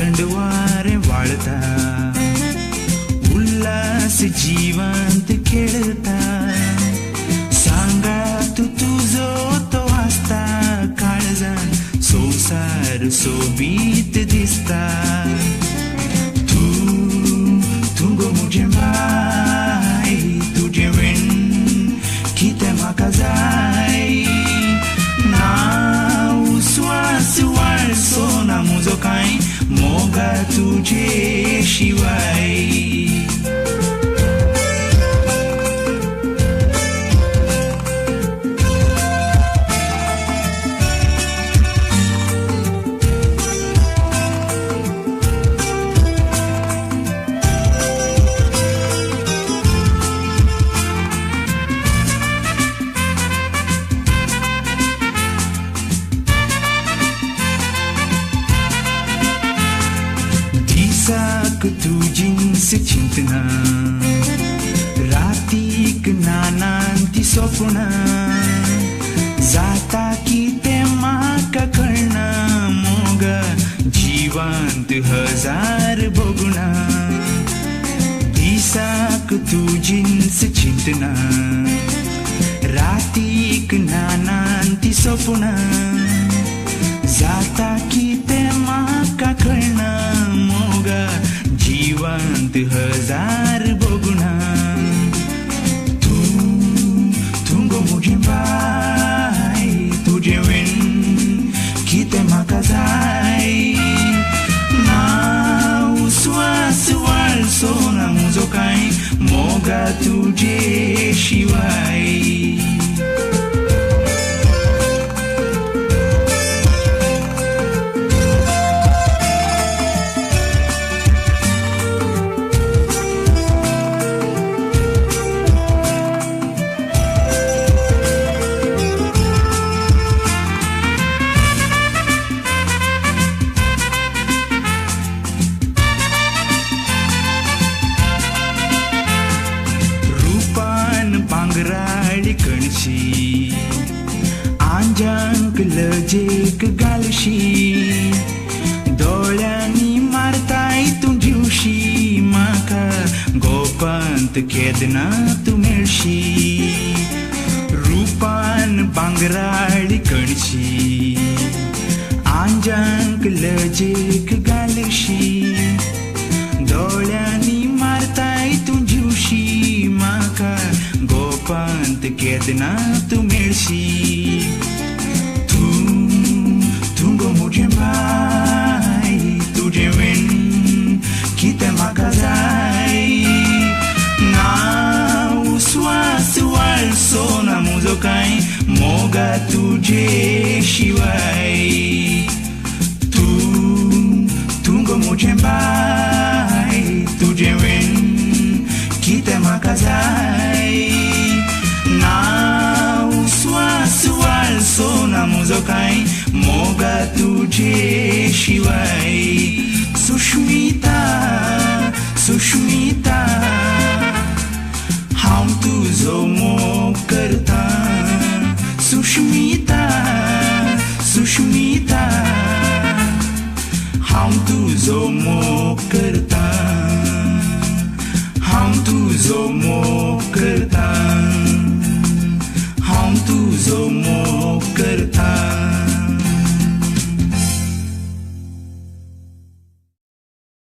थंडवारे वाळता उल्हास जिवंत खेळता सांगा तू तुझो तो वाचता काळजान संसार सोबीत दिसता तू गो मुझे बाय तुझे विण कितें म्हाका जाय ना उस्वास वाळसो ना मुजो कांय मोगा तुझे शिवाय तुझींच चिंतना रातीक नानांती सोपना जाता की ते म्हाका कळना मोगा जिवांत हजार बगुणा दिसाक तुझींच चिंतना रातीक नानांती सोपना जाता की ते म्हाका कळना मोगा जिवंत हजार बगुणा तू गो मुझे बाय तुझे विण कितें म्हाका जाय ना उस्वास वाळसो ना मुजो कांय मोगा तुझे शिवाय आंजांक लजेक घालशी दोळ्यांनी मारताय तूं जिवशी म्हाका गोपांत केदना तूं मेळशी रूपान भांगराळी कणशी आंजांक लजेक घालशी दोळ्यांनी मारताय तूं जिवशी म्हाका गोपांत केदना तूं मेळशी तू गो मुझे बाय तुझे विण कितें म्हाका जाय ना उस्वास वाळसो ना मुजो कांय मोगा तुझे शिवाय तू गो मुझे बाय तुझे विण कितें म्हाका जाय ना उस्वास वाळसो ना मुजो कांय मोगा तुझे शिवाय सुष्मिता सुष्मिता हांव तुजो मोग करता सुष्मिता सुष्मिता हांव तुजो मोग करता हांव तुजो मोग करता हांव तुजो मोग करता